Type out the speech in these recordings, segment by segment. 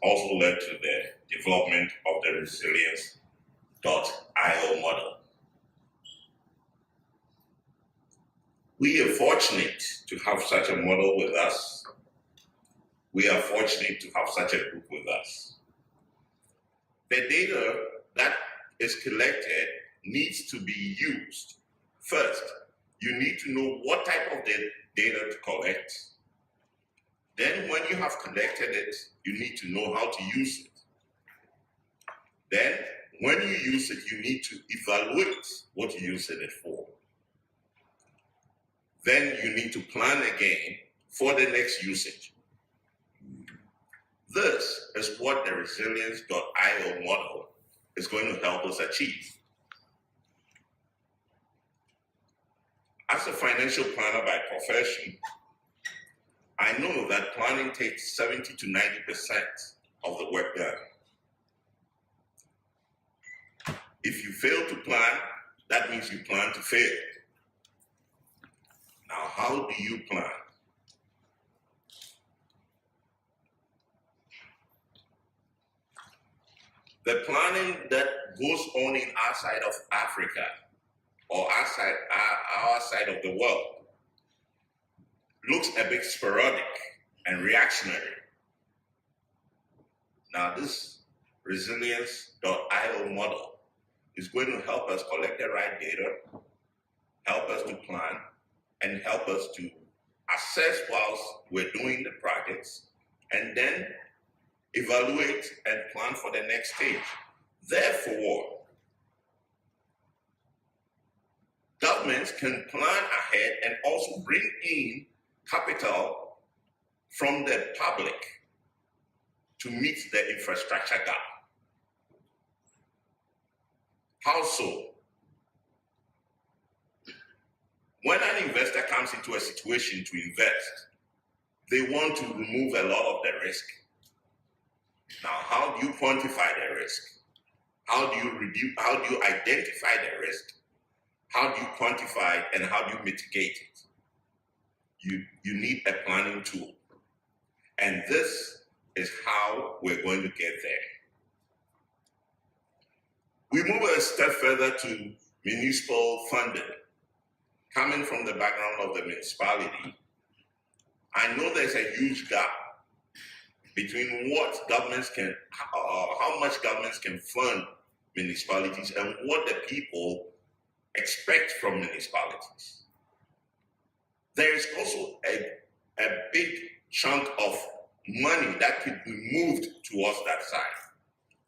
also led to the development of the resilience.io model. We are fortunate to have such a model with us. We are fortunate to have such a group with us. The data that is collected needs to be used. First, you need to know what type of data to collect. Then when you have collected it, you need to know how to use it. Then when you use it, you need to evaluate what you're using it for. Then you need to plan again for the next usage. This is what the resilience.io model is going to help us achieve. As a financial planner by profession, I know that planning takes 70 to 90% of the work done. If you fail to plan, that means you plan to fail. Now, how do you plan? The planning that goes on in our side of Africa or our side of the world looks a bit sporadic and reactionary. Now, this resilience.io model is going to help us collect the right data, help us to plan, and help us to assess whilst we're doing the projects, and then evaluate and plan for the next stage. Therefore, governments can plan ahead and also bring in capital from the public to meet the infrastructure gap. How so? When an investor comes into a situation to invest, they want to remove a lot of the risk. Now, how do you quantify the risk? How do you identify the risk? How do you quantify it and how do you mitigate it? You need a planning tool. And this is how we're going to get there. We move a step further to municipal funding. Coming from the background of the municipality, I know there's a huge gap between what governments can, how much governments can fund municipalities and what the people expect from municipalities. There is also a big chunk of money that could be moved towards that side.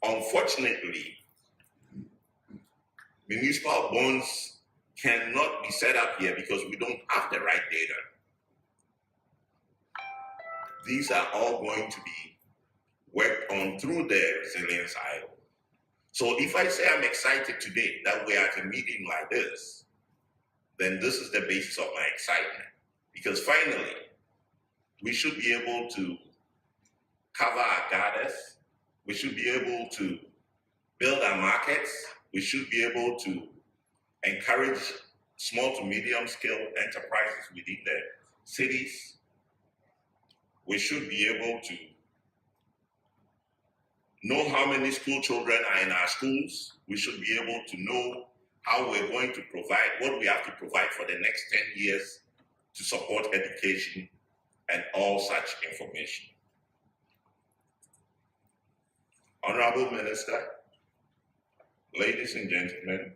Unfortunately, municipal bonds cannot be set up here because we don't have the right data. These are all going to be worked on through the Resilience.io. So if I say I'm excited today that we're at a meeting like this, then this is the basis of my excitement. Because finally, we should be able to cover our gathers. We should be able to build our markets. We should be able to encourage small to medium scale enterprises within the cities. We should be able to know how many school children are in our schools. We should be able to know how we're going to provide, what we have to provide for the next 10 years to support education and all such information. Honorable Minister, ladies and gentlemen,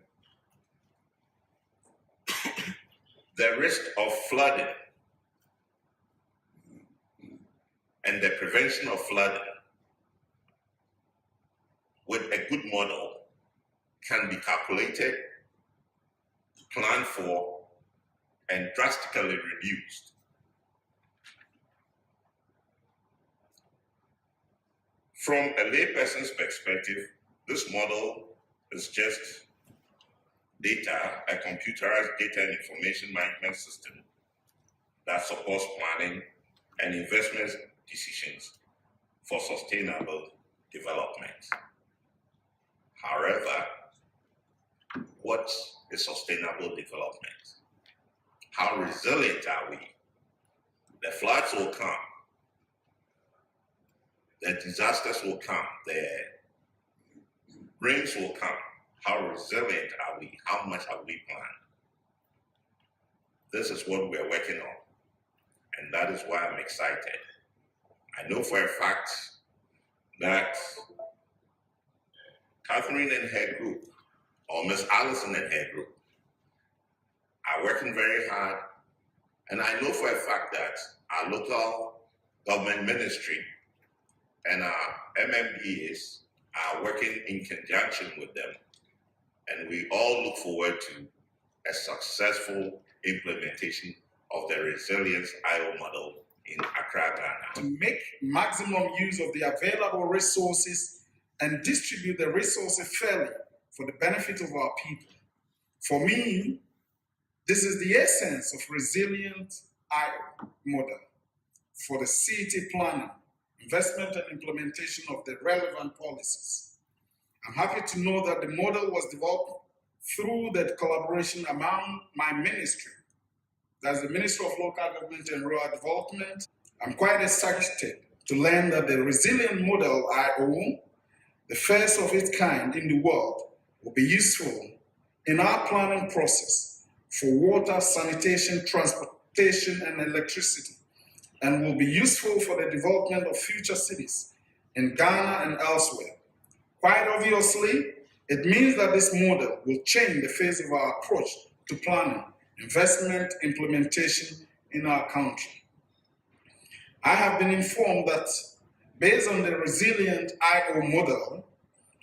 the risk of flooding and the prevention of flooding with a good model can be calculated, planned for, and drastically reduced. From a layperson's perspective, this model is just data, a computerized data and information management system that supports planning and investment decisions for sustainable development. However, what is sustainable development? How resilient are we? The floods will come. The disasters will come, the rains will come. How resilient are we? How much have we planned? This is what we're working on, and that is why I'm excited. I know for a fact that Catherine and her group, or Miss Allison and her group, are working very hard. And I know for a fact that our local government ministry and our MMDAs are working in conjunction with them. And we all look forward to a successful implementation of the Resilience IO model in Accra, Ghana. To make maximum use of the available resources and distribute the resources fairly for the benefit of our people. For me, this is the essence of resilient IO model for the city planning, investment and implementation of the relevant policies. I'm happy to know that the model was developed through the collaboration among my ministry, that's the Ministry of Local Government and Rural Development. I'm quite excited to learn that the resilient model IO, the first of its kind in the world, will be useful in our planning process for water, sanitation, transportation, and electricity, and will be useful for the development of future cities in Ghana and elsewhere. Quite obviously, it means that this model will change the face of our approach to planning, investment, implementation in our country. I have been informed that based on the resilient IO model,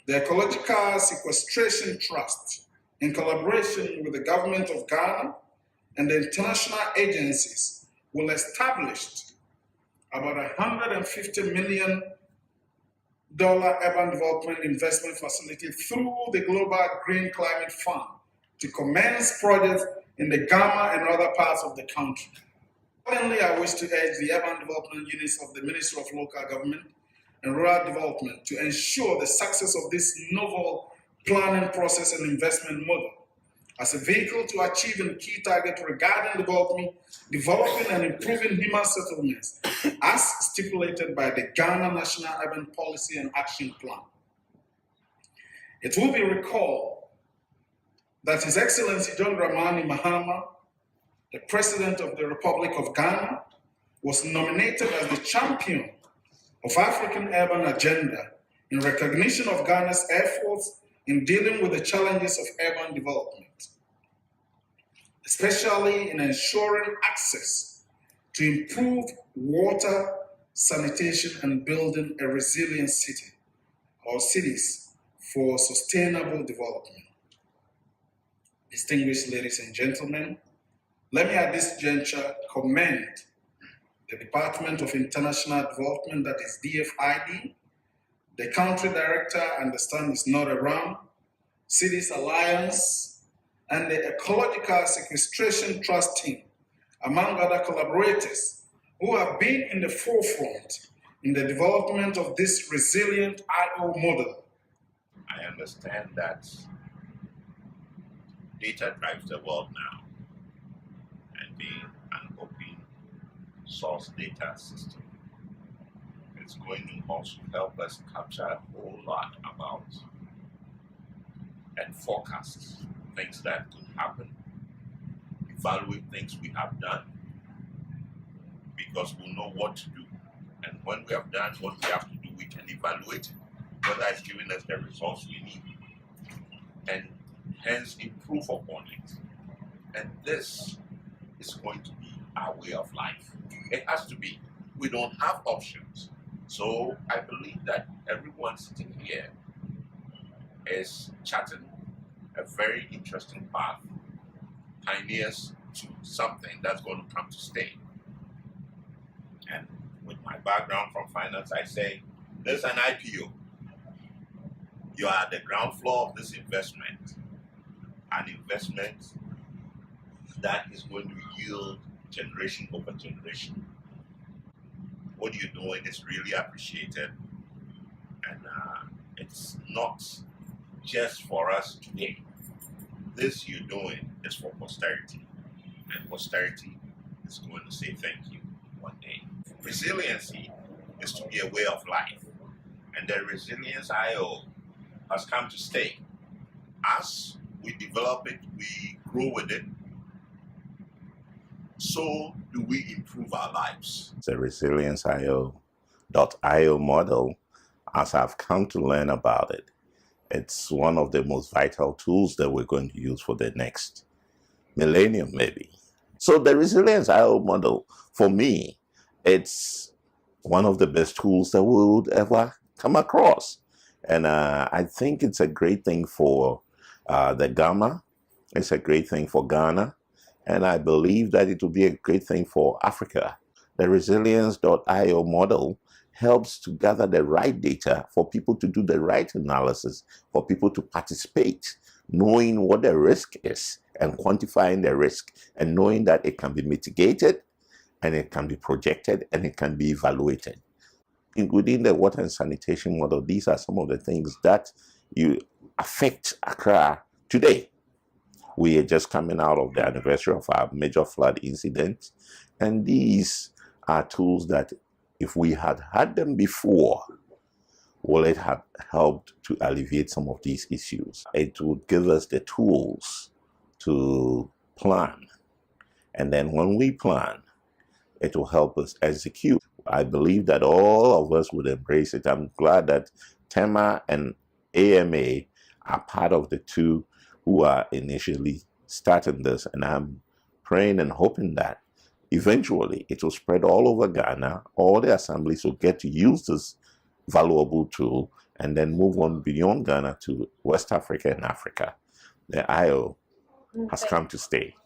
the Ecological Sequestration Trust, in collaboration with the government of Ghana and the international agencies, will establish about $150 million urban development investment facility through the Global Green Climate Fund to commence projects in the Gama and other parts of the country. Finally, I wish to urge the urban development units of the Ministry of Local Government and Rural Development to ensure the success of this novel planning process and investment model as a vehicle to achieving key targets regarding developing and improving human settlements as stipulated by the Ghana National Urban Policy and Action Plan. It will be recalled that His Excellency John Dramani Mahama, the President of the Republic of Ghana, was nominated as the champion of African urban agenda in recognition of Ghana's efforts in dealing with the challenges of urban development, especially in ensuring access to improved water, sanitation, and building a resilient city or cities for sustainable development. Distinguished ladies and gentlemen, let me at this juncture commend the Department of International Development, that is DFID, the country director, I understand is not around, Cities Alliance, and the Ecological Sequestration Trust team, among other collaborators, who have been in the forefront in the development of this resilient IO model. I understand that data drives the world now, and being an open source data system, it's going to also help us capture a whole lot about and forecast things that could happen, evaluate things we have done, because we'll know what to do. And when we have done what we have to do, we can evaluate it, whether it's giving us the results we need, and hence improve upon it. And this is going to be our way of life. It has to be. We don't have options. So I believe that everyone sitting here is charting a very interesting path, pioneers to something that's going to come to stay. And with my background from finance, I say, there's an IPO. You are at the ground floor of this investment, an investment that is going to yield generation over generation. What you're doing is really appreciated, and it's not just for us today. This you're doing is for posterity, and posterity is going to say thank you one day. Resiliency is to be a way of life. And the Resilience IO has come to stay. As we develop it, we grow with it, so do we improve our lives. The Resilience.io model, as I've come to learn about it, it's one of the most vital tools that we're going to use for the next millennium, maybe. So the Resilience.io model, for me, it's one of the best tools that we would ever come across. And I think it's a great thing for the Gamma. It's a great thing for Ghana. And I believe that it will be a great thing for Africa. The Resilience.io model helps to gather the right data for people to do the right analysis, for people to participate, knowing what the risk is and quantifying the risk, and knowing that it can be mitigated and it can be projected and it can be evaluated. Within the water and sanitation model, these are some of the things that you affect Accra today. We are just coming out of the anniversary of our major flood incident, and these are tools that if we had had them before, will it have helped to alleviate some of these issues? It would give us the tools to plan, and then when we plan, it will help us execute. I believe that all of us would embrace it. I'm glad that TEMA and AMA are part of the two who are initially starting this, and I'm praying and hoping that eventually it will spread all over Ghana. All the assemblies will get to use this valuable tool and then move on beyond Ghana to West Africa and Africa. The IO has come to stay.